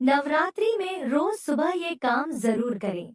नवरात्रि में रोज सुबह ये काम जरूर करें।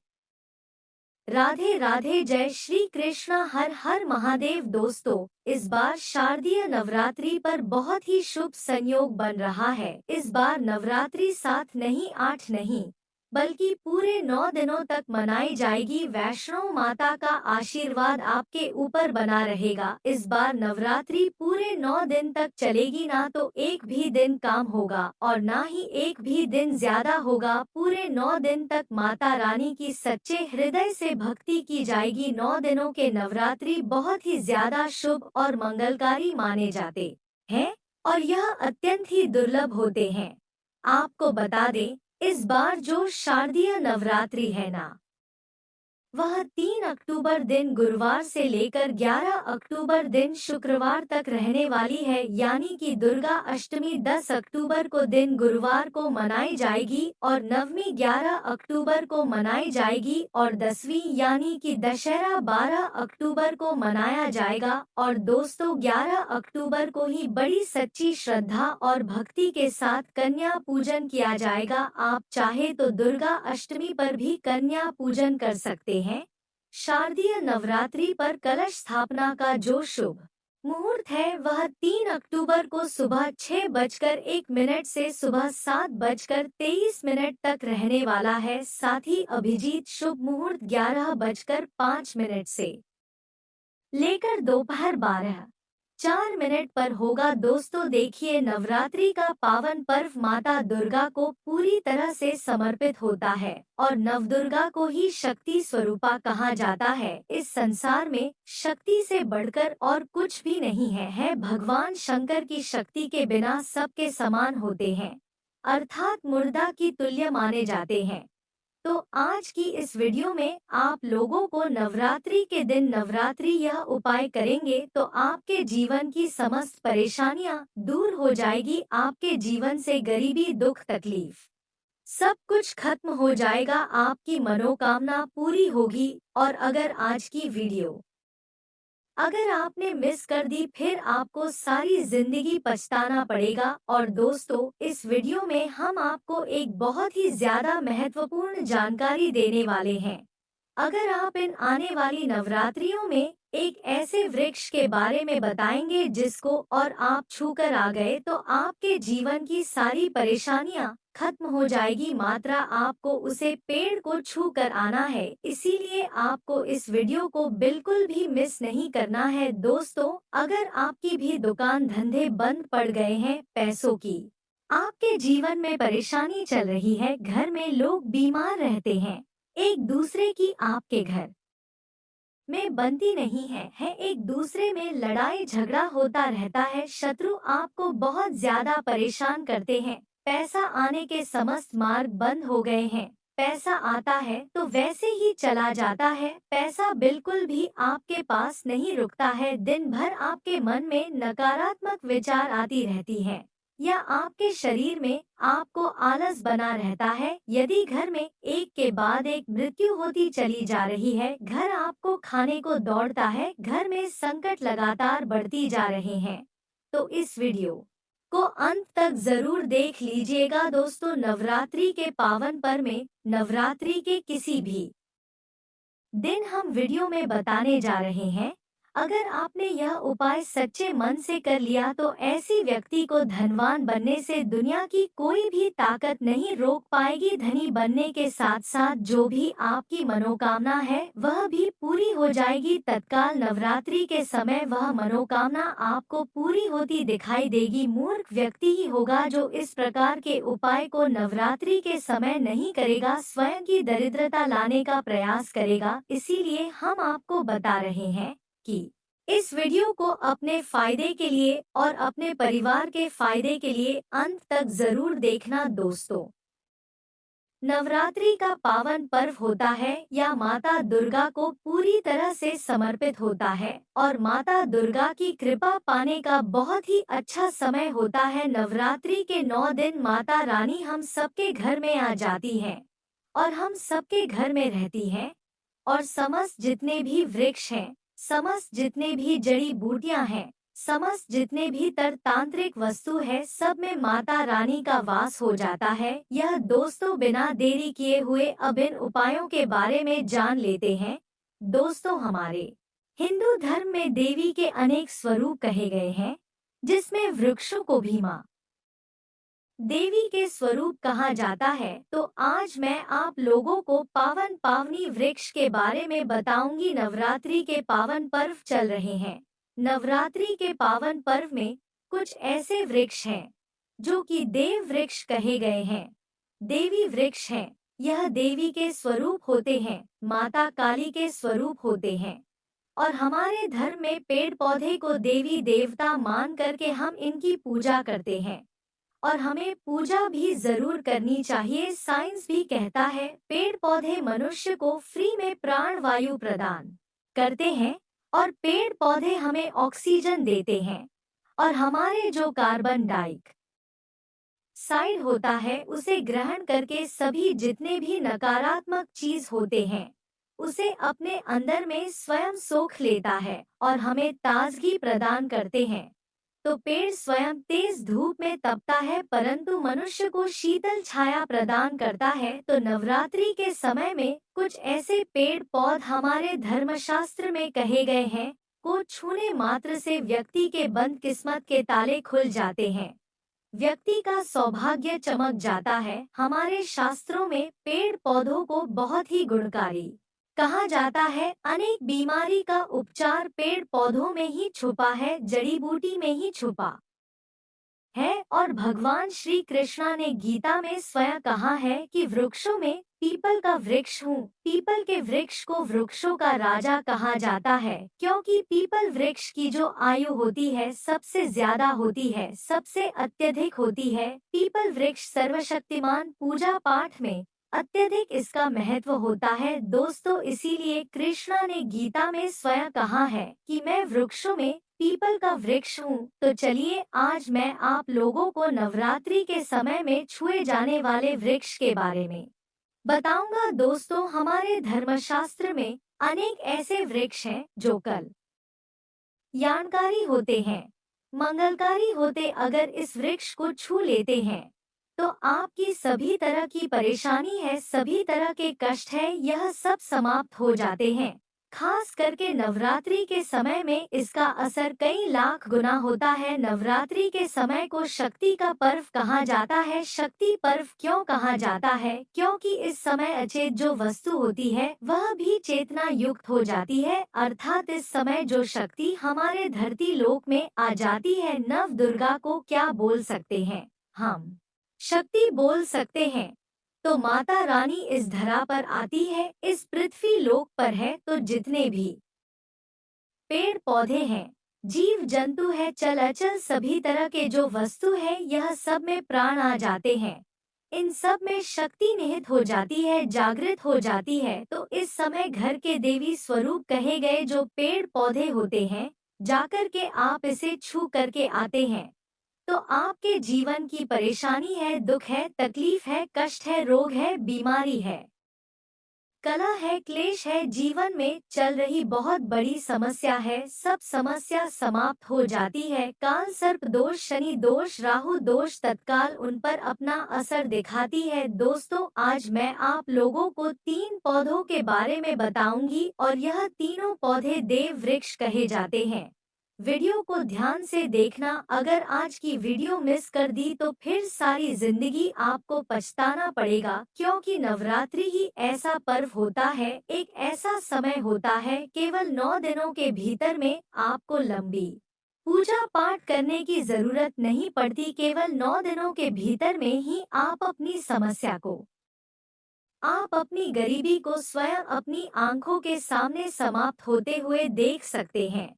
राधे राधे, जय श्री कृष्णा, हर हर महादेव। दोस्तों, इस बार शारदीय नवरात्रि पर बहुत ही शुभ संयोग बन रहा है। इस बार नवरात्रि 7 नहीं 8 नहीं बल्कि पूरे 9 दिनों तक मनाई जाएगी। वैष्णो माता का आशीर्वाद आपके ऊपर बना रहेगा। इस बार नवरात्रि पूरे 9 दिन तक चलेगी। ना तो एक भी दिन काम होगा और ना ही एक भी दिन ज्यादा होगा। पूरे 9 दिन तक माता रानी की सच्चे हृदय से भक्ति की जाएगी। 9 दिनों के नवरात्रि बहुत ही ज्यादा शुभ और मंगलकारी माने जाते हैं और यह अत्यंत ही दुर्लभ होते हैं। आपको बता दें, इस बार जो शारदीय नवरात्रि है ना, वह 3 अक्टूबर दिन गुरुवार से लेकर 11 अक्टूबर दिन शुक्रवार तक रहने वाली है। यानी कि दुर्गा अष्टमी 10 अक्टूबर को दिन गुरुवार को मनाई जाएगी और नवमी 11 अक्टूबर को मनाई जाएगी और 10वीं यानी कि दशहरा 12 अक्टूबर को मनाया जाएगा। और दोस्तों, 11 अक्टूबर को ही बड़ी सच्ची श्रद्धा और भक्ति के साथ कन्या पूजन किया जाएगा। आप चाहे तो दुर्गा अष्टमी पर भी कन्या पूजन कर सकते हैं। शारदीय नवरात्रि पर कलश स्थापना का जो शुभ मुहूर्त है वह 3 अक्टूबर को सुबह 6:01 से सुबह 7:23 तक रहने वाला है। साथ ही अभिजीत शुभ मुहूर्त 11:05 से लेकर दोपहर 12:04 पर होगा। दोस्तों देखिए, नवरात्रि का पावन पर्व माता दुर्गा को पूरी तरह से समर्पित होता है और नवदुर्गा को ही शक्ति स्वरूपा कहा जाता है। इस संसार में शक्ति से बढ़कर और कुछ भी नहीं है। भगवान शंकर की शक्ति के बिना सबके समान होते हैं, अर्थात मुर्दा की तुल्य माने जाते हैं। तो आज की इस वीडियो में आप लोगों को नवरात्रि के दिन नवरात्रि यह उपाय करेंगे तो आपके जीवन की समस्त परेशानियां दूर हो जाएगी। आपके जीवन से गरीबी, दुख, तकलीफ सब कुछ खत्म हो जाएगा। आपकी मनोकामना पूरी होगी। और अगर आज की वीडियो अगर आपने मिस कर दी, फिर आपको सारी जिंदगी पछताना पड़ेगा। और दोस्तों, इस वीडियो में हम आपको एक बहुत ही ज्यादा महत्वपूर्ण जानकारी देने वाले हैं। अगर आप इन आने वाली नवरात्रियों में एक ऐसे वृक्ष के बारे में बताएंगे जिसको और आप छूकर आ गए तो आपके जीवन की सारी परेशानियां खत्म हो जाएगी। मात्रा आपको उसे पेड़ को छू कर आना है, इसीलिए आपको इस वीडियो को बिल्कुल भी मिस नहीं करना है। दोस्तों, अगर आपकी भी दुकान धंधे बंद पड़ गए हैं, पैसों की आपके जीवन में परेशानी चल रही है, घर में लोग बीमार रहते हैं, एक दूसरे की आपके घर में बनती नहीं है, एक दूसरे में लड़ाई झगड़ा होता रहता है, शत्रु आपको बहुत ज्यादा परेशान करते हैं, पैसा आने के समस्त मार्ग बंद हो गए हैं, पैसा आता है तो वैसे ही चला जाता है, पैसा बिल्कुल भी आपके पास नहीं रुकता है, दिन भर आपके मन में नकारात्मक विचार आती रहती है या आपके शरीर में आपको आलस बना रहता है। यदि घर में एक के बाद एक मृत्यु होती चली जा रही है, घर आपको खाने को दौड़ता है, घर में संकट लगातार बढ़ती जा रहे हैं, तो इस वीडियो को अंत तक जरूर देख लीजिएगा। दोस्तों, नवरात्रि के पावन पर्व में नवरात्रि के किसी भी दिन हम वीडियो में बताने जा रहे हैं। अगर आपने यह उपाय सच्चे मन से कर लिया तो ऐसी व्यक्ति को धनवान बनने से दुनिया की कोई भी ताकत नहीं रोक पाएगी। धनी बनने के साथ साथ जो भी आपकी मनोकामना है वह भी पूरी हो जाएगी तत्काल। नवरात्रि के समय वह मनोकामना आपको पूरी होती दिखाई देगी। मूर्ख व्यक्ति ही होगा जो इस प्रकार के उपाय को नवरात्रि के समय नहीं करेगा, स्वयं की दरिद्रता लाने का प्रयास करेगा। इसीलिए हम आपको बता रहे हैं कि इस वीडियो को अपने फायदे के लिए और अपने परिवार के फायदे के लिए अंत तक जरूर देखना। दोस्तों, नवरात्रि का पावन पर्व होता है या माता दुर्गा को पूरी तरह से समर्पित होता है और माता दुर्गा की कृपा पाने का बहुत ही अच्छा समय होता है। नवरात्रि के 9 दिन माता रानी हम सबके घर में आ जाती हैं और हम सबके घर में रहती हैं और समस्त जितने भी वृक्ष हैं, समस्त जितने भी जड़ी बूटियां हैं, समस्त जितने भी तांत्रिक वस्तु है सब में माता रानी का वास हो जाता है। यह दोस्तों बिना देरी किए हुए अब इन उपायों के बारे में जान लेते हैं। दोस्तों, हमारे हिंदू धर्म में देवी के अनेक स्वरूप कहे गए हैं, जिसमें वृक्षों को भी माँ देवी के स्वरूप कहा जाता है। तो आज मैं आप लोगों को पावन पावनी वृक्ष के बारे में बताऊंगी। नवरात्रि के पावन पर्व चल रहे हैं। नवरात्रि के पावन पर्व में कुछ ऐसे वृक्ष हैं जो कि देव वृक्ष कहे गए हैं, देवी वृक्ष हैं। यह देवी के स्वरूप होते हैं, माता काली के स्वरूप होते हैं। और हमारे धर्म में पेड़ पौधे को देवी देवता मान करके हम इनकी पूजा करते हैं, और हमें पूजा भी जरूर करनी चाहिए। साइंस भी कहता है पेड़ पौधे मनुष्य को फ्री में प्राण वायु प्रदान करते हैं, और पेड़ पौधे हमें ऑक्सीजन देते हैं, और हमारे जो कार्बन डाइऑक्साइड होता है उसे ग्रहण करके सभी जितने भी नकारात्मक चीज होते हैं उसे अपने अंदर में स्वयं सोख लेता है और हमें ताजगी प्रदान करते हैं। तो पेड़ स्वयं तेज धूप में तपता है परंतु मनुष्य को शीतल छाया प्रदान करता है। तो नवरात्रि के समय में कुछ ऐसे पेड़ पौध हमारे धर्मशास्त्र में कहे गए हैं, को छूने मात्र से व्यक्ति के बंद किस्मत के ताले खुल जाते हैं, व्यक्ति का सौभाग्य चमक जाता है। हमारे शास्त्रों में पेड़ पौधों को बहुत ही गुणकारी कहा जाता है। अनेक बीमारी का उपचार पेड़ पौधों में ही छुपा है, जड़ी बूटी में ही छुपा है। और भगवान श्री कृष्णा ने गीता में स्वयं कहा है कि वृक्षों में पीपल का वृक्ष हूँ। पीपल के वृक्ष को वृक्षों का राजा कहा जाता है, क्योंकि पीपल वृक्ष की जो आयु होती है सबसे ज्यादा होती है, सबसे अत्यधिक होती है। पीपल वृक्ष सर्वशक्तिमान, पूजा पाठ में अत्यधिक इसका महत्व होता है। दोस्तों, इसीलिए कृष्णा ने गीता में स्वयं कहा है कि मैं वृक्षों में पीपल का वृक्ष हूँ। तो चलिए आज मैं आप लोगों को नवरात्रि के समय में छुए जाने वाले वृक्ष के बारे में बताऊंगा। दोस्तों, हमारे धर्मशास्त्र में अनेक ऐसे वृक्ष हैं जो कल्याणकारी होते हैं, मंगलकारी होते। अगर इस वृक्ष को छू लेते हैं तो आपकी सभी तरह की परेशानी है, सभी तरह के कष्ट है, यह सब समाप्त हो जाते हैं। खास करके नवरात्रि के समय में इसका असर कई लाख गुना होता है। नवरात्रि के समय को शक्ति का पर्व कहा जाता है। शक्ति पर्व क्यों कहा जाता है? क्योंकि इस समय अचेत जो वस्तु होती है वह भी चेतना युक्त हो जाती है, अर्थात इस समय जो शक्ति हमारे धरती लोक में आ जाती है। नव दुर्गा को क्या बोल सकते हैं हम? शक्ति बोल सकते हैं। तो माता रानी इस धरा पर आती है, इस पृथ्वी लोक पर है। तो जितने भी पेड़ पौधे हैं, जीव जंतु है, चल अचल सभी तरह के जो वस्तु है, यह सब में प्राण आ जाते हैं। इन सब में शक्ति निहित हो जाती है, जागृत हो जाती है। तो इस समय घर के देवी स्वरूप कहे गए जो पेड़ पौधे होते हैं, जाकर के आप इसे छू करके आते हैं तो आपके जीवन की परेशानी है, दुख है, तकलीफ है, कष्ट है, रोग है, बीमारी है, कला है, क्लेश है, जीवन में चल रही बहुत बड़ी समस्या है, सब समस्या समाप्त हो जाती है। काल सर्प दोष, शनि दोष, राहु दोष तत्काल उन पर अपना असर दिखाती है। दोस्तों, आज मैं आप लोगों को 3 पौधों के बारे में बताऊंगी और यह तीनों पौधे देव वृक्ष कहे जाते हैं। वीडियो को ध्यान से देखना। अगर आज की वीडियो मिस कर दी तो फिर सारी जिंदगी आपको पछताना पड़ेगा, क्योंकि नवरात्रि ही ऐसा पर्व होता है, एक ऐसा समय होता है, केवल 9 दिनों के भीतर में आपको लंबी पूजा पाठ करने की जरूरत नहीं पड़ती। केवल 9 दिनों के भीतर में ही आप अपनी समस्या को, आप अपनी गरीबी को स्वयं अपनी आंखों के सामने समाप्त होते हुए देख सकते हैं।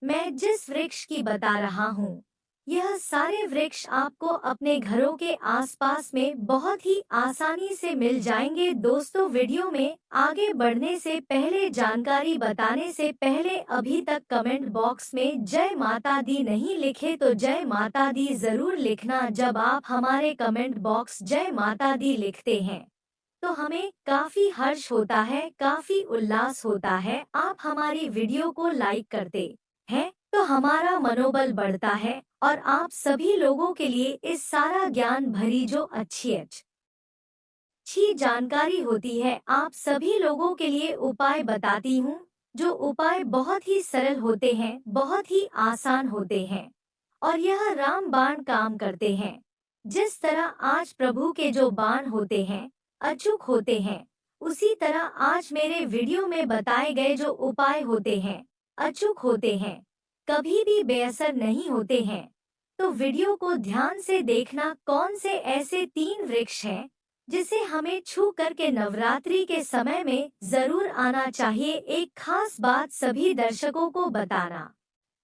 मैं जिस वृक्ष की बता रहा हूँ, यह सारे वृक्ष आपको अपने घरों के आसपास में बहुत ही आसानी से मिल जाएंगे। दोस्तों, वीडियो में आगे बढ़ने से पहले, जानकारी बताने से पहले, अभी तक कमेंट बॉक्स में जय माता दी नहीं लिखे तो जय माता दी जरूर लिखना। जब आप हमारे कमेंट बॉक्स जय माता दी लिखते हैं तो हमें काफी हर्ष होता है, काफी उल्लास होता है। आप हमारी वीडियो को लाइक करते हैं तो हमारा मनोबल बढ़ता है और आप सभी लोगों के लिए इस सारा ज्ञान भरी जो अच्छी जानकारी होती है आप सभी लोगों के लिए उपाय बताती हूँ, जो उपाय बहुत ही सरल होते हैं, बहुत ही आसान होते हैं और यह रामबाण काम करते हैं। जिस तरह आज प्रभु के जो बाण होते हैं, अचूक होते हैं, उसी तरह आज मेरे वीडियो में बताए गए जो उपाय होते हैं, अचूक होते हैं, कभी भी बेअसर नहीं होते हैं। तो वीडियो को ध्यान से देखना कौन से ऐसे 3 वृक्ष हैं जिसे हमें छू करके नवरात्रि के समय में जरूर आना चाहिए। एक खास बात सभी दर्शकों को बताना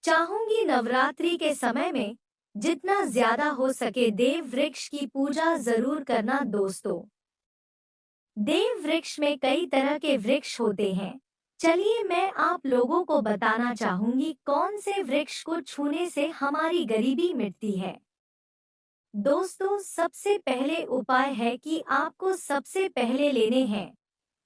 चाहूंगी, नवरात्रि के समय में जितना ज्यादा हो सके देव वृक्ष की पूजा जरूर करना दोस्तों। देव वृक्ष में कई तरह के वृक्ष होते हैं। चलिए मैं आप लोगों को बताना चाहूंगी कौन से वृक्ष को छूने से हमारी गरीबी मिटती है। दोस्तों सबसे पहले उपाय है कि आपको सबसे पहले लेने हैं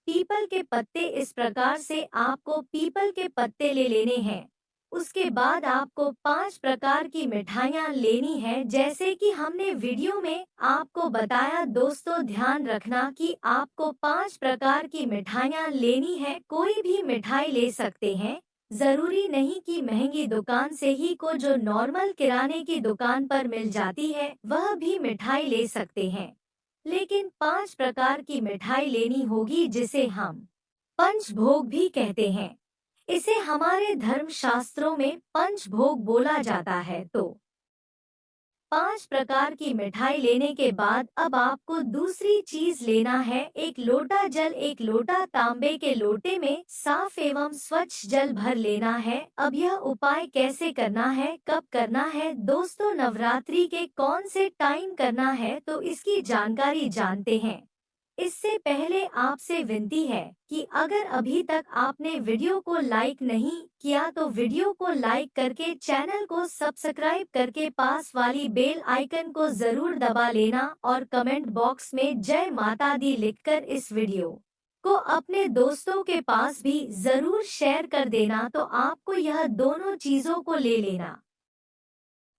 पीपल के पत्ते। इस प्रकार से आपको पीपल के पत्ते ले लेने हैं। उसके बाद आपको 5 प्रकार की मिठाइयाँ लेनी है, जैसे कि हमने वीडियो में आपको बताया। दोस्तों ध्यान रखना कि आपको 5 प्रकार की मिठाइयाँ लेनी है। कोई भी मिठाई ले सकते हैं, जरूरी नहीं कि महंगी दुकान से ही को, जो नॉर्मल किराने की दुकान पर मिल जाती है वह भी मिठाई ले सकते हैं। लेकिन 5 प्रकार की मिठाई लेनी होगी जिसे हम पंचभोग भी कहते हैं। इसे हमारे धर्म शास्त्रों में पंचभोग बोला जाता है। तो 5 प्रकार की मिठाई लेने के बाद अब आपको दूसरी चीज लेना है एक लोटा जल। एक लोटा तांबे के लोटे में साफ एवं स्वच्छ जल भर लेना है। अब यह उपाय कैसे करना है, कब करना है दोस्तों, नवरात्रि के कौन से टाइम करना है, तो इसकी जानकारी जानते हैं। इससे पहले आपसे विनती है कि अगर अभी तक आपने वीडियो को लाइक नहीं किया तो वीडियो को लाइक करके चैनल को सब्सक्राइब करके पास वाली बेल आइकन को जरूर दबा लेना और कमेंट बॉक्स में जय माता दी लिखकर इस वीडियो को अपने दोस्तों के पास भी जरूर शेयर कर देना। तो आपको यह दोनों चीजों को ले लेना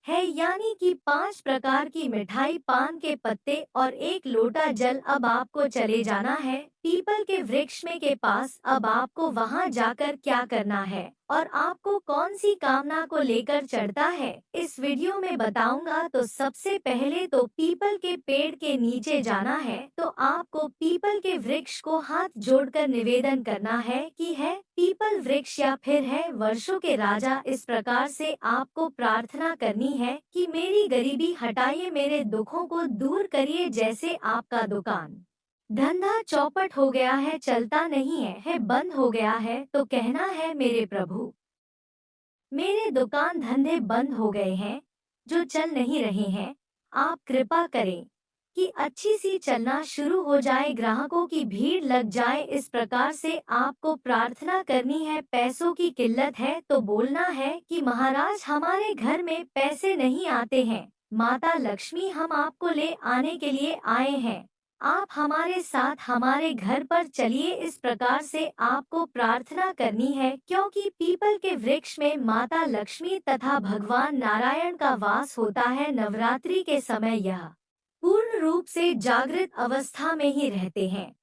है, यानी कि 5 प्रकार की मिठाई, पान के पत्ते और एक लोटा जल। अब आपको चले जाना है पीपल के वृक्ष में के पास। अब आपको वहां जाकर क्या करना है और आपको कौन सी कामना को लेकर चढ़ता है इस वीडियो में बताऊंगा। तो सबसे पहले तो पीपल के पेड़ के नीचे जाना है। तो आपको पीपल के वृक्ष को हाथ जोड़कर निवेदन करना है कि है पीपल वृक्ष या फिर है वर्षों के राजा, इस प्रकार से आपको प्रार्थना करनी है कि मेरी गरीबी हटाइए, मेरे दुखों को दूर करिए। जैसे आपका दुकान धंधा चौपट हो गया है, चलता नहीं है बंद हो गया है, तो कहना है मेरे प्रभु मेरे दुकान धंधे बंद हो गए हैं, जो चल नहीं रहे हैं, आप कृपा करें कि अच्छी सी चलना शुरू हो जाए, ग्राहकों की भीड़ लग जाए। इस प्रकार से आपको प्रार्थना करनी है। पैसों की किल्लत है तो बोलना है कि महाराज हमारे घर में पैसे नहीं आते हैं, माता लक्ष्मी हम आपको ले आने के लिए आए हैं, आप हमारे साथ हमारे घर पर चलिए। इस प्रकार से आपको प्रार्थना करनी है, क्योंकि पीपल के वृक्ष में माता लक्ष्मी तथा भगवान नारायण का वास होता है। नवरात्रि के समय यह पूर्ण रूप से जागृत अवस्था में ही रहते हैं,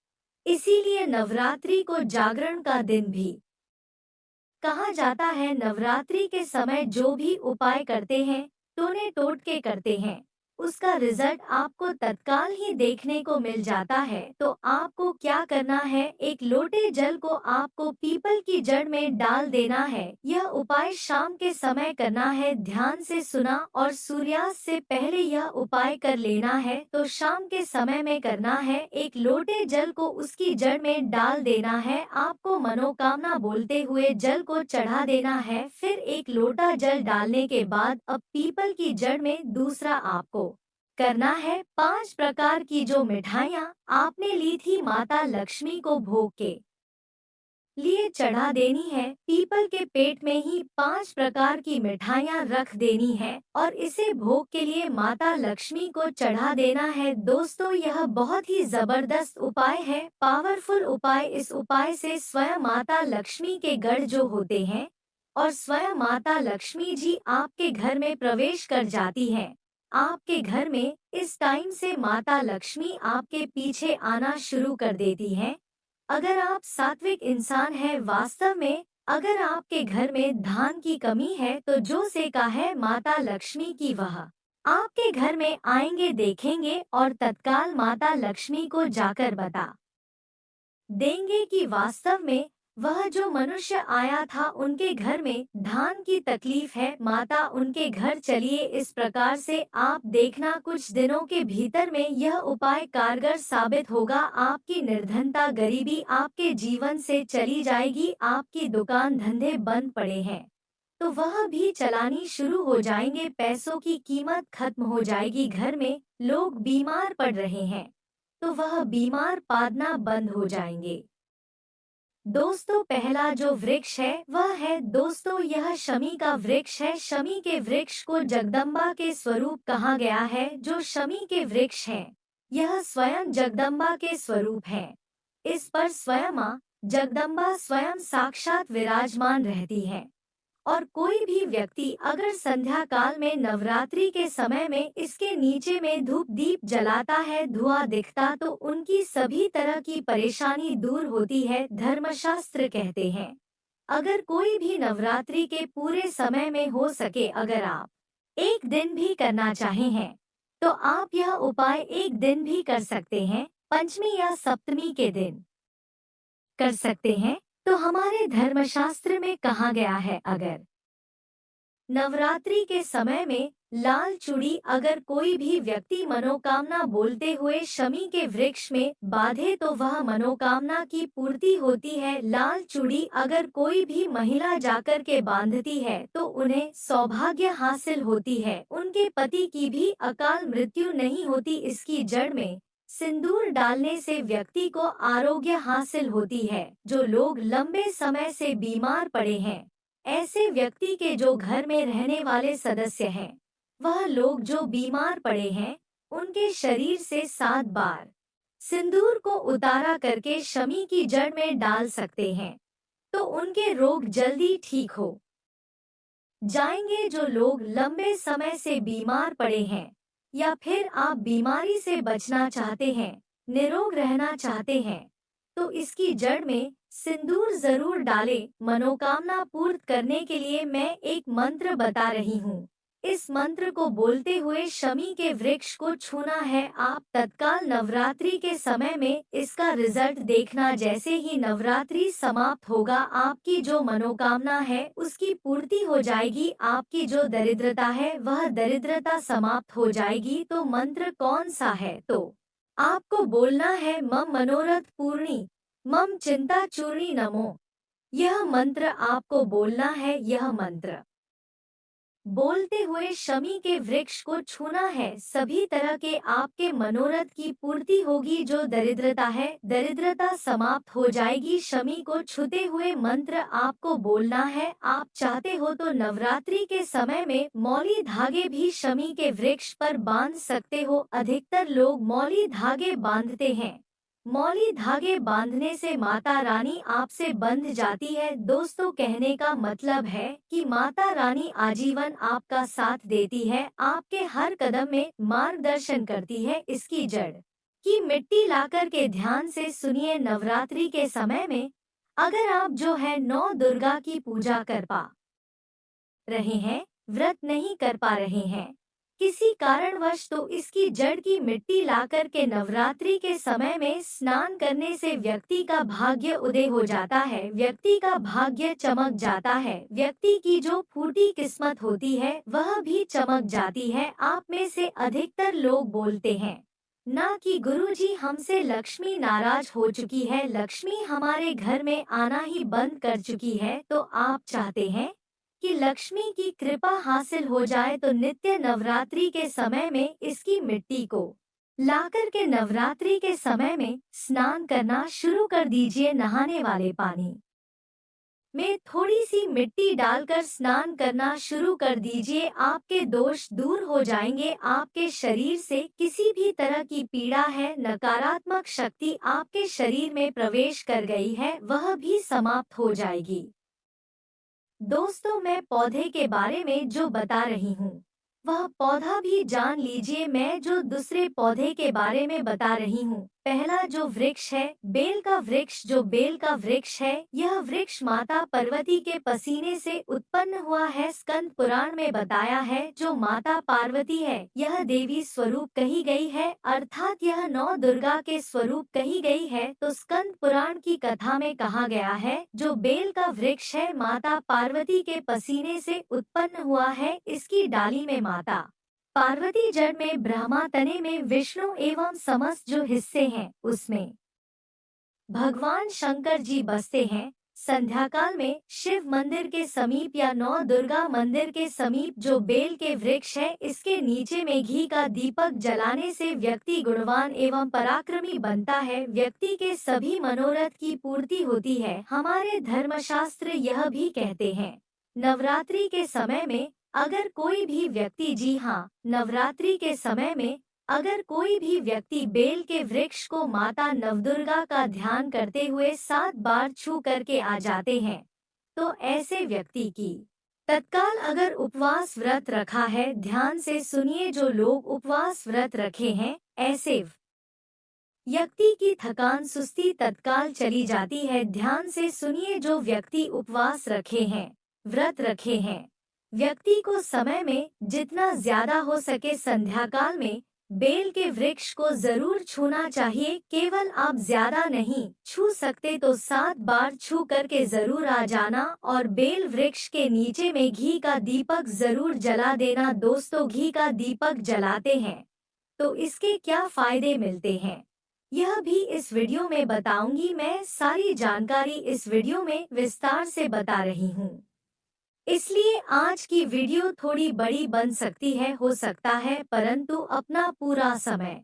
इसीलिए नवरात्रि को जागरण का दिन भी कहा जाता है। नवरात्रि के समय जो भी उपाय करते हैं, टोने टोटके करते हैं, उसका रिजल्ट आपको तत्काल ही देखने को मिल जाता है। तो आपको क्या करना है, एक लोटे जल को आपको पीपल की जड़ में डाल देना है। यह उपाय शाम के समय करना है, ध्यान से सुना, और सूर्यास्त से पहले यह उपाय कर लेना है। तो शाम के समय में करना है, एक लोटे जल को उसकी जड़ में डाल देना है। आपको मनोकामना बोलते हुए जल को चढ़ा देना है। फिर एक लोटा जल डालने के बाद अब पीपल की जड़ में दूसरा आपको करना है 5 प्रकार की जो मिठाइयाँ आपने ली थी माता लक्ष्मी को भोग के लिए चढ़ा देनी है। पीपल के पेट में ही 5 प्रकार की मिठाइयाँ रख देनी है और इसे भोग के लिए माता लक्ष्मी को चढ़ा देना है। दोस्तों यह बहुत ही जबरदस्त उपाय है, पावरफुल उपाय। इस उपाय से स्वयं माता लक्ष्मी के गढ़ जो होते हैं और स्वयं माता लक्ष्मी जी आपके घर में प्रवेश कर जाती हैं। आपके घर में इस टाइम से माता लक्ष्मी आपके पीछे आना शुरू कर देती हैं। अगर आप सात्विक इंसान हैं, वास्तव में अगर आपके घर में धान की कमी है तो जो सेका है माता लक्ष्मी की वह आपके घर में आएंगे, देखेंगे और तत्काल माता लक्ष्मी को जाकर बता देंगे कि वास्तव में वह जो मनुष्य आया था उनके घर में धान की तकलीफ है, माता उनके घर चलिए। इस प्रकार से आप देखना कुछ दिनों के भीतर में यह उपाय कारगर साबित होगा। आपकी निर्धनता, गरीबी आपके जीवन से चली जाएगी। आपकी दुकान धंधे बंद पड़े हैं तो वह भी चलानी शुरू हो जाएंगे। पैसों की कीमत खत्म हो जाएगी। घर में लोग बीमार पड़ रहे हैं तो वह बीमार पादना बंद हो जाएंगे। दोस्तों, पहला जो वृक्ष है वह है दोस्तों यह शमी का वृक्ष है। शमी के वृक्ष को जगदम्बा के स्वरूप कहा गया है। जो शमी के वृक्ष है यह स्वयं जगदम्बा के स्वरूप है। इस पर स्वयं मां जगदम्बा स्वयं साक्षात विराजमान रहती है। और कोई भी व्यक्ति अगर संध्या काल में नवरात्रि के समय में इसके नीचे में धूप दीप जलाता है, धुआं दिखता, तो उनकी सभी तरह की परेशानी दूर होती है। धर्मशास्त्र कहते हैं अगर कोई भी नवरात्रि के पूरे समय में हो सके, अगर आप एक दिन भी करना चाहे हैं तो आप यह उपाय एक दिन भी कर सकते हैं, पंचमी या सप्तमी के दिन कर सकते हैं। तो हमारे धर्मशास्त्र में कहा गया है अगर नवरात्रि के समय में लाल चूड़ी अगर कोई भी व्यक्ति मनोकामना बोलते हुए शमी के वृक्ष में बांधे तो वह मनोकामना की पूर्ति होती है। लाल चूड़ी अगर कोई भी महिला जाकर के बांधती है तो उन्हें सौभाग्य हासिल होती है, उनके पति की भी अकाल मृत्यु नहीं होती। इसकी जड़ में सिंदूर डालने से व्यक्ति को आरोग्य हासिल होती है। जो लोग लंबे समय से बीमार पड़े हैं, ऐसे व्यक्ति के जो घर में रहने वाले सदस्य हैं, वह लोग जो बीमार पड़े हैं, उनके शरीर से 7 बार सिंदूर को उतारा करके शमी की जड़ में डाल सकते हैं तो उनके रोग जल्दी ठीक हो जाएंगे। जो लोग लंबे समय से बीमार पड़े हैं या फिर आप बीमारी से बचना चाहते हैं, निरोग रहना चाहते हैं, तो इसकी जड़ में सिंदूर जरूर डालें। मनोकामना पूर्ण करने के लिए मैं एक मंत्र बता रही हूँ। इस मंत्र को बोलते हुए शमी के वृक्ष को छूना है। आप तत्काल नवरात्रि के समय में इसका रिजल्ट देखना। जैसे ही नवरात्रि समाप्त होगा, आपकी जो मनोकामना है उसकी पूर्ति हो जाएगी। आपकी जो दरिद्रता है वह दरिद्रता समाप्त हो जाएगी। तो मंत्र कौन सा है? तो आपको बोलना है मम मनोरथ पूर्णी मम चिंता चूर्णी नमो। यह मंत्र आपको बोलना है। यह मंत्र बोलते हुए शमी के वृक्ष को छूना है। सभी तरह के आपके मनोरथ की पूर्ति होगी। जो दरिद्रता है, दरिद्रता समाप्त हो जाएगी। शमी को छूते हुए मंत्र आपको बोलना है। आप चाहते हो तो नवरात्रि के समय में मौली धागे भी शमी के वृक्ष पर बांध सकते हो। अधिकतर लोग मौली धागे बांधते हैं। मौली धागे बांधने से माता रानी आपसे बंध जाती है। दोस्तों, कहने का मतलब है कि माता रानी आजीवन आपका साथ देती है, आपके हर कदम में मार्गदर्शन करती है। इसकी जड़ की मिट्टी लाकर के ध्यान से सुनिए। नवरात्रि के समय में अगर आप जो है 9 दुर्गा की पूजा कर पा रहे हैं, व्रत नहीं कर पा रहे हैं किसी कारणवश, तो इसकी जड़ की मिट्टी लाकर के नवरात्रि के समय में स्नान करने से व्यक्ति का भाग्य उदय हो जाता है, व्यक्ति का भाग्य चमक जाता है, व्यक्ति की जो फूटी किस्मत होती है वह भी चमक जाती है। आप में से अधिकतर लोग बोलते हैं ना कि गुरुजी हमसे लक्ष्मी नाराज हो चुकी है, लक्ष्मी हमारे घर में आना ही बंद कर चुकी है। तो आप चाहते हैं कि लक्ष्मी की कृपा हासिल हो जाए तो नित्य नवरात्रि के समय में इसकी मिट्टी को लाकर के नवरात्रि के समय में स्नान करना शुरू कर दीजिए। नहाने वाले पानी में थोड़ी सी मिट्टी डालकर स्नान करना शुरू कर दीजिए। आपके दोष दूर हो जाएंगे। आपके शरीर से किसी भी तरह की पीड़ा है, नकारात्मक शक्ति आपके शरीर में प्रवेश कर गई है, वह भी समाप्त हो जाएगी। दोस्तों, मैं पौधे के बारे में जो बता रही हूँ वह पौधा भी जान लीजिए। मैं जो दूसरे पौधे के बारे में बता रही हूँ, पहला जो वृक्ष है बेल का वृक्ष, जो बेल का वृक्ष है यह वृक्ष माता पार्वती के पसीने से उत्पन्न हुआ है। स्कंद पुराण में बताया है जो माता पार्वती है यह देवी स्वरूप कही गई है, अर्थात यह नौ दुर्गा के स्वरूप कही गई है। तो स्कंद पुराण की कथा में कहा गया है जो बेल का वृक्ष है माता पार्वती के पसीने से उत्पन्न हुआ है। इसकी डाली में माता पार्वती, जड़ में ब्रह्मा, तने में विष्णु एवं समस्त जो हिस्से हैं उसमें भगवान शंकर जी बसते हैं। संध्या काल में शिव मंदिर के समीप या नौ दुर्गा मंदिर के समीप जो बेल के वृक्ष है इसके नीचे में घी का दीपक जलाने से व्यक्ति गुणवान एवं पराक्रमी बनता है, व्यक्ति के सभी मनोरथ की पूर्ति होती है। हमारे धर्मशास्त्र यह भी कहते हैं नवरात्रि के समय में अगर कोई भी व्यक्ति, जी हाँ, नवरात्रि के समय में अगर कोई भी व्यक्ति बेल के वृक्ष को माता नवदुर्गा का ध्यान करते हुए 7 बार छू करके आ जाते हैं तो ऐसे व्यक्ति की तत्काल अगर उपवास व्रत रखा है, ध्यान से सुनिए, जो लोग उपवास व्रत रखे हैं ऐसे व्यक्ति की थकान सुस्ती तत्काल चली जाती है। ध्यान से सुनिए, जो व्यक्ति उपवास रखे हैं, व्रत रखे हैं, व्यक्ति को समय में जितना ज्यादा हो सके संध्या काल में बेल के वृक्ष को जरूर छूना चाहिए। केवल आप ज्यादा नहीं छू सकते तो 7 बार छू करके जरूर आ जाना और बेल वृक्ष के नीचे में घी का दीपक जरूर जला देना। दोस्तों, घी का दीपक जलाते हैं तो इसके क्या फायदे मिलते हैं यह भी इस वीडियो में बताऊंगी। मैं सारी जानकारी इस वीडियो में विस्तार से बता रही हूँ, इसलिए आज की वीडियो थोड़ी बड़ी बन सकती है, हो सकता है, परंतु अपना पूरा समय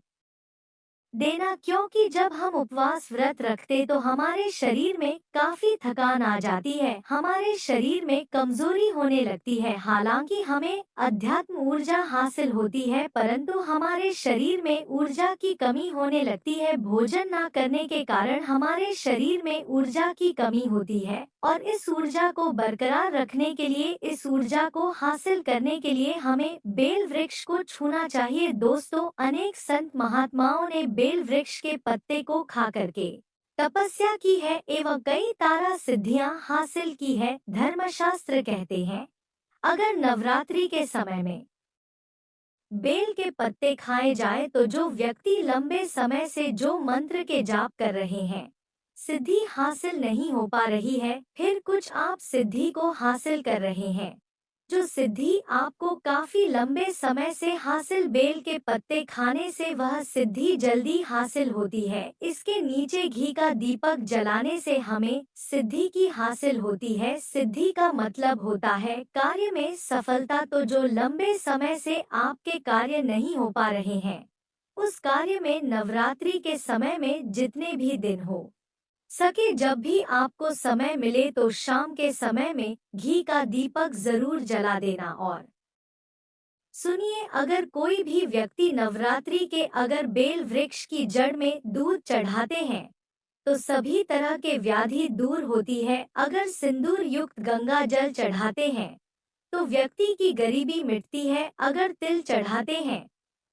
देना, क्योंकि जब हम उपवास व्रत रखते तो हमारे शरीर में काफी थकान आ जाती है, हमारे शरीर में कमजोरी होने लगती है। हालांकि हमें अध्यात्म ऊर्जा हासिल होती है परंतु हमारे शरीर में ऊर्जा की कमी होने लगती है। भोजन न करने के कारण हमारे शरीर में ऊर्जा की कमी होती है और इस ऊर्जा को बरकरार रखने के लिए, इस ऊर्जा को हासिल करने के लिए हमें बेल वृक्ष को छूना चाहिए। दोस्तों, अनेक संत महात्माओं ने बेल वृक्ष के पत्ते को खा करके तपस्या की है एवं कई तारा सिद्धियां हासिल की है। धर्मशास्त्र कहते हैं अगर नवरात्रि के समय में बेल के पत्ते खाए जाए तो जो व्यक्ति लंबे समय से जो मंत्र के जाप कर रहे हैं, सिद्धि हासिल नहीं हो पा रही है, फिर कुछ आप सिद्धि को हासिल कर रहे हैं, जो सिद्धि आपको काफी लंबे समय से हासिल बेल के पत्ते खाने से वह सिद्धि जल्दी हासिल होती है। इसके नीचे घी का दीपक जलाने से हमें सिद्धि की हासिल होती है। सिद्धि का मतलब होता है कार्य में सफलता। तो जो लंबे समय से आपके कार्य नहीं हो पा रहे हैं उस कार्य में नवरात्रि के समय में जितने भी दिन हो सके, जब भी आपको समय मिले तो शाम के समय में घी का दीपक जरूर जला देना। और सुनिए, अगर कोई भी व्यक्ति नवरात्रि के अगर बेल वृक्ष की जड़ में दूध चढ़ाते हैं तो सभी तरह के व्याधि दूर होती है। अगर सिंदूर युक्त गंगा जल चढ़ाते हैं तो व्यक्ति की गरीबी मिटती है। अगर तिल चढ़ाते हैं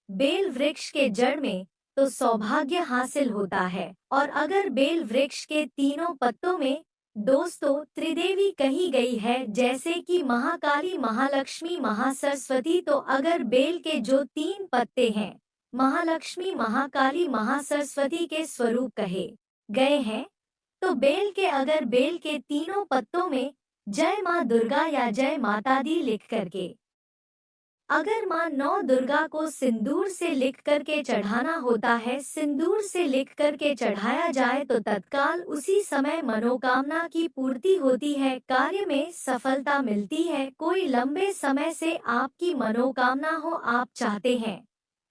बेल वृक्ष के जड़ में तो सौभाग्य हासिल होता है। और अगर बेल वृक्ष के तीनों पत्तों में, दोस्तों, त्रिदेवी कही गई है जैसे कि महाकाली, महालक्ष्मी, महासरस्वती, तो अगर बेल के जो 3 पत्ते हैं महालक्ष्मी, महाकाली, महासरस्वती के स्वरूप कहे गए हैं तो बेल के अगर बेल के तीनों पत्तों में जय माँ दुर्गा या जय माता दी लिख करके, अगर माँ नौ दुर्गा को सिंदूर से लिख करके चढ़ाना होता है, सिंदूर से लिख करके चढ़ाया जाए तो तत्काल उसी समय मनोकामना की पूर्ति होती है, कार्य में सफलता मिलती है। कोई लंबे समय से आपकी मनोकामना हो, आप चाहते हैं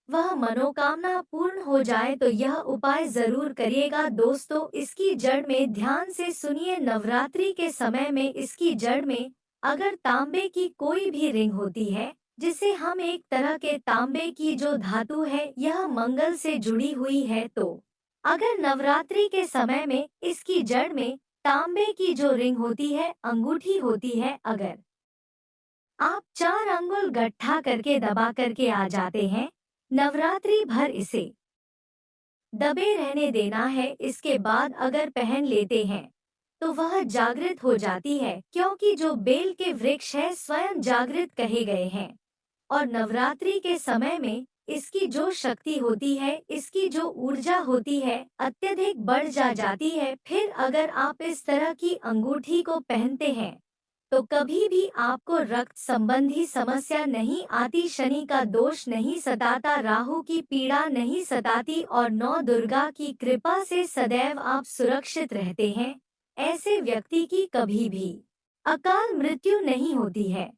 वह मनोकामना पूर्ण हो जाए तो यह उपाय जरूर करिएगा। दोस्तों, इसकी जड़ में ध्यान से सुनिए, नवरात्रि के समय में इसकी जड़ में अगर तांबे की कोई भी रिंग होती है, जिसे हम एक तरह के तांबे की जो धातु है यह मंगल से जुड़ी हुई है, तो अगर नवरात्रि के समय में इसकी जड़ में तांबे की जो रिंग होती है, अंगूठी होती है, अगर आप 4 अंगुल गट्ठा करके दबा करके आ जाते हैं, नवरात्रि भर इसे दबे रहने देना है। इसके बाद अगर पहन लेते हैं तो वह जागृत हो जाती है, क्योंकि जो बेल के वृक्ष है स्वयं जागृत कहे गए हैं। और नवरात्रि के समय में इसकी जो शक्ति होती है, इसकी जो ऊर्जा होती है, अत्यधिक बढ़ जाती है। फिर अगर आप इस तरह की अंगूठी को पहनते हैं तो कभी भी आपको रक्त संबंधी समस्या नहीं आती, शनि का दोष नहीं सताता, राहु की पीड़ा नहीं सताती और नौ दुर्गा की कृपा से सदैव आप सुरक्षित रहते हैं। ऐसे व्यक्ति की कभी भी अकाल मृत्यु नहीं होती है।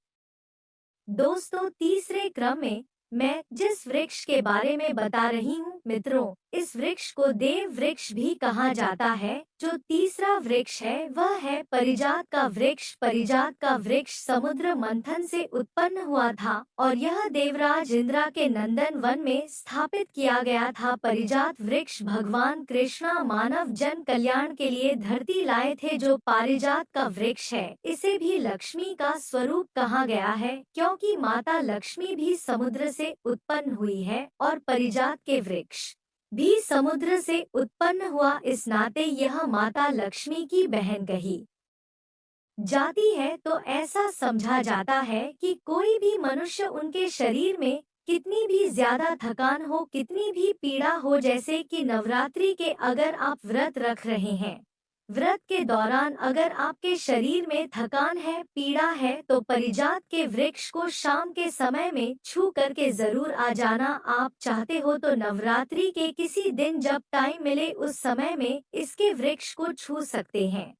दोस्तों, तीसरे क्रम में मैं जिस वृक्ष के बारे में बता रही हूँ मित्रों, इस वृक्ष को देव वृक्ष भी कहा जाता है। जो तीसरा वृक्ष है वह है परिजात का वृक्ष। परिजात का वृक्ष समुद्र मंथन से उत्पन्न हुआ था और यह देवराज इंद्रा के नंदन वन में स्थापित किया गया था। परिजात वृक्ष भगवान कृष्णा मानव जन कल्याण के लिए धरती लाए थे। जो पारिजात का वृक्ष है इसे भी लक्ष्मी का स्वरूप कहा गया है, क्योंकि माता लक्ष्मी भी समुद्र से उत्पन्न हुई है और परिजात के वृक्ष भी समुद्र से उत्पन्न हुआ। इस नाते यह माता लक्ष्मी की बहन कही जाती है। तो ऐसा समझा जाता है कि कोई भी मनुष्य उनके शरीर में कितनी भी ज्यादा थकान हो, कितनी भी पीड़ा हो, जैसे कि नवरात्रि के अगर आप व्रत रख रहे हैं, व्रत के दौरान अगर आपके शरीर में थकान है, पीड़ा है, तो परिजात के वृक्ष को शाम के समय में छू करके जरूर आ जाना। आप चाहते हो तो नवरात्रि के किसी दिन जब टाइम मिले उस समय में इसके वृक्ष को छू सकते हैं।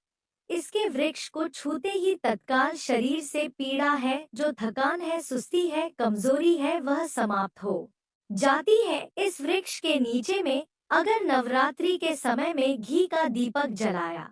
इसके वृक्ष को छूते ही तत्काल शरीर से पीड़ा है, जो थकान है, सुस्ती है, कमजोरी है, वह समाप्त हो जाती है। इस वृक्ष के नीचे में अगर नवरात्रि के समय में घी का दीपक जलाया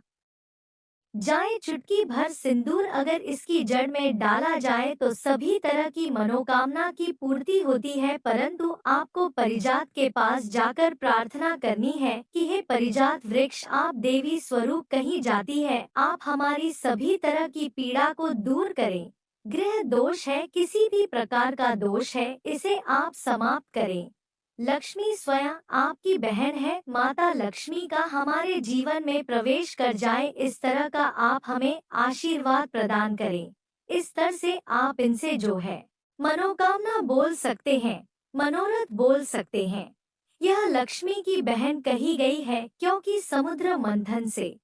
जाए, चुटकी भर सिंदूर अगर इसकी जड़ में डाला जाए तो सभी तरह की मनोकामना की पूर्ति होती है। परंतु आपको परिजात के पास जाकर प्रार्थना करनी है कि हे परिजात वृक्ष, आप देवी स्वरूप कही जाती है, आप हमारी सभी तरह की पीड़ा को दूर करें। गृह दोष है, किसी भी प्रकार का दोष है, इसे आप समाप्त करें। लक्ष्मी स्वयं आपकी बहन है, माता लक्ष्मी का हमारे जीवन में प्रवेश कर जाए, इस तरह का आप हमें आशीर्वाद प्रदान करें। इस तरह से आप इनसे जो है मनोकामना बोल सकते हैं, मनोरथ बोल सकते हैं। यह लक्ष्मी की बहन कही गई है, क्योंकि समुद्र मंथन से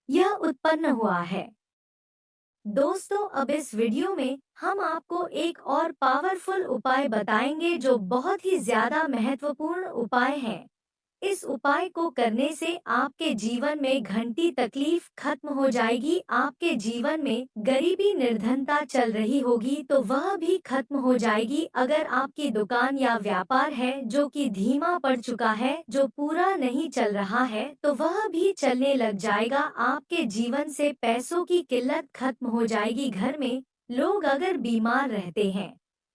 यह उत्पन्न हुआ है। दोस्तों, अब इस वीडियो में हम आपको एक और पावरफुल उपाय बताएंगे जो बहुत ही ज्यादा महत्वपूर्ण उपाय है। इस उपाय को करने से आपके जीवन में घंटी तकलीफ खत्म हो जाएगी। आपके जीवन में गरीबी निर्धनता चल रही होगी तो वह भी खत्म हो जाएगी। अगर आपकी दुकान या व्यापार है जो कि धीमा पड़ चुका है, जो पूरा नहीं चल रहा है, तो वह भी चलने लग जाएगा। आपके जीवन से पैसों की किल्लत खत्म हो जाएगी। घर में लोग अगर बीमार रहते हैं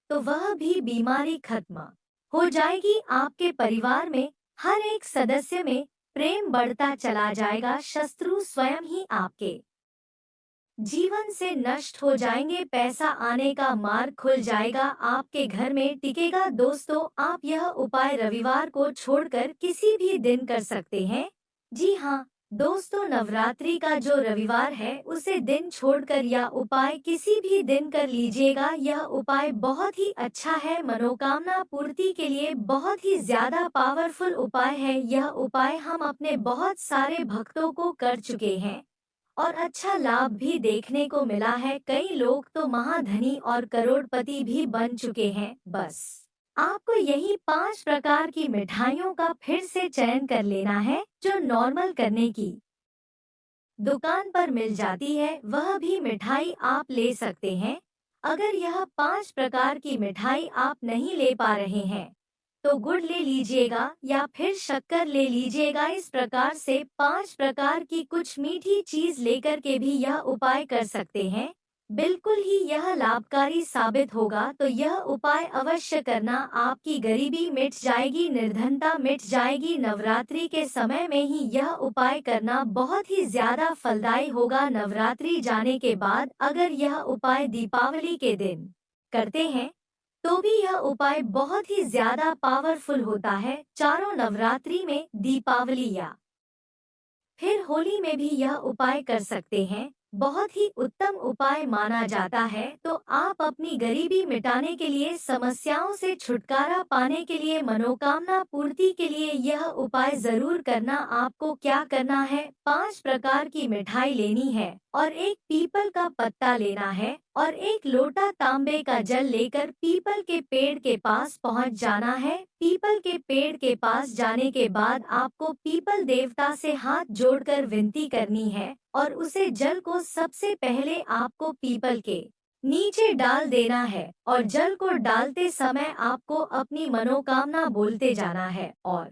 तो वह भी बीमारी खत्म हो जाएगी। आपके परिवार में हर एक सदस्य में प्रेम बढ़ता चला जाएगा। शत्रु स्वयं ही आपके जीवन से नष्ट हो जाएंगे। पैसा आने का मार्ग खुल जाएगा, आपके घर में टिकेगा। दोस्तों, आप यह उपाय रविवार को छोड़कर किसी भी दिन कर सकते हैं। जी हाँ दोस्तों, नवरात्रि का जो रविवार है उसे दिन छोड़कर यह उपाय किसी भी दिन कर लीजिएगा। यह उपाय बहुत ही अच्छा है, मनोकामना पूर्ति के लिए बहुत ही ज्यादा पावरफुल उपाय है। यह उपाय हम अपने बहुत सारे भक्तों को कर चुके हैं और अच्छा लाभ भी देखने को मिला है। कई लोग तो महाधनी और करोड़पति भी बन चुके हैं। बस आपको यही 5 प्रकार की मिठाइयों का फिर से चयन कर लेना है, जो नॉर्मल करने की दुकान पर मिल जाती है, वह भी मिठाई आप ले सकते हैं। अगर यह 5 प्रकार की मिठाई आप नहीं ले पा रहे हैं तो गुड़ ले लीजिएगा या फिर शक्कर ले लीजिएगा। इस प्रकार से 5 प्रकार की कुछ मीठी चीज लेकर के भी यह उपाय कर सकते हैं। बिल्कुल ही यह लाभकारी साबित होगा, तो यह उपाय अवश्य करना। आपकी गरीबी मिट जाएगी, निर्धनता मिट जाएगी। नवरात्रि के समय में ही यह उपाय करना बहुत ही ज्यादा फलदायी होगा। नवरात्रि जाने के बाद अगर यह उपाय दीपावली के दिन करते हैं तो भी यह उपाय बहुत ही ज्यादा पावरफुल होता है। चारों नवरात्रि में, दीपावली या फिर होली में भी यह उपाय कर सकते हैं। बहुत ही उत्तम उपाय माना जाता है। तो आप अपनी गरीबी मिटाने के लिए, समस्याओं से छुटकारा पाने के लिए, मनोकामना पूर्ति के लिए यह उपाय जरूर करना। आपको क्या करना है, 5 प्रकार की मिठाई लेनी है और एक पीपल का पत्ता लेना है और एक लोटा तांबे का जल लेकर पीपल के पेड़ के पास पहुंच जाना है। पीपल के पेड़ के पास जाने के बाद आपको पीपल देवता से हाथ जोड़कर विनती करनी है और उसे जल को सबसे पहले आपको पीपल के नीचे डाल देना है और जल को डालते समय आपको अपनी मनोकामना बोलते जाना है और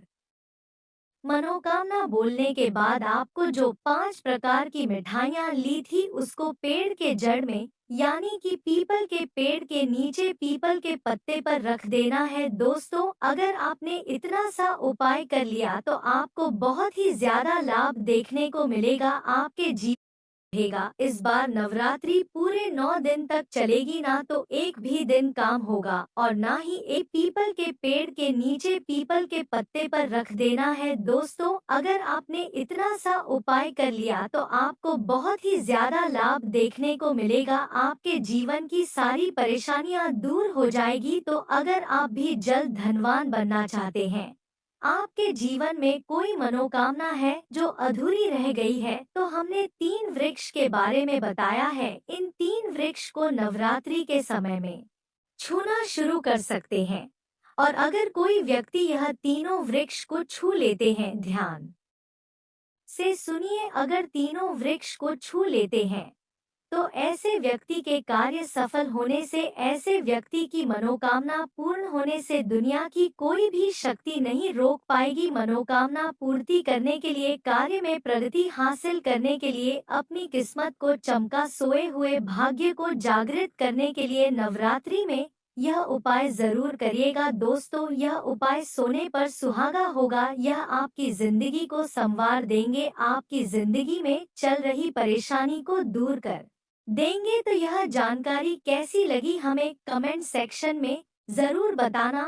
मनोकामना बोलने के बाद आपको जो 5 प्रकार की मिठाइयाँ ली थी उसको पेड़ के जड़ में, यानी कि पीपल के पेड़ के नीचे पीपल के पत्ते पर रख देना है। दोस्तों, अगर आपने इतना सा उपाय कर लिया तो आपको बहुत ही ज्यादा लाभ देखने को मिलेगा। आपके जीवन रहेगा। इस बार नवरात्रि पूरे 9 दिन तक चलेगी, ना तो एक भी दिन काम होगा और ना ही एक पीपल के पेड़ के नीचे पीपल के पत्ते पर रख देना है। दोस्तों, अगर आपने इतना सा उपाय कर लिया तो आपको बहुत ही ज्यादा लाभ देखने को मिलेगा। आपके जीवन की सारी परेशानियां दूर हो जाएगी। तो अगर आप भी जल्द धनवान बनना चाहते हैं, आपके जीवन में कोई मनोकामना है जो अधूरी रह गई है, तो हमने 3 वृक्ष के बारे में बताया है। इन 3 वृक्ष को नवरात्रि के समय में छूना शुरू कर सकते हैं और अगर कोई व्यक्ति यह तीनों वृक्ष को छू लेते हैं, ध्यान से सुनिए, अगर तीनों वृक्ष को छू लेते हैं तो ऐसे व्यक्ति के कार्य सफल होने से, ऐसे व्यक्ति की मनोकामना पूर्ण होने से दुनिया की कोई भी शक्ति नहीं रोक पाएगी। मनोकामना पूर्ति करने के लिए, कार्य में प्रगति हासिल करने के लिए, अपनी किस्मत को चमका, सोए हुए भाग्य को जागृत करने के लिए नवरात्रि में यह उपाय जरूर करिएगा। दोस्तों, यह उपाय सोने पर सुहागा होगा। यह आपकी जिंदगी को संवार देंगे, आपकी जिंदगी में चल रही परेशानी को दूर कर देंगे। तो यह जानकारी कैसी लगी हमें कमेंट सेक्शन में जरूर बताना।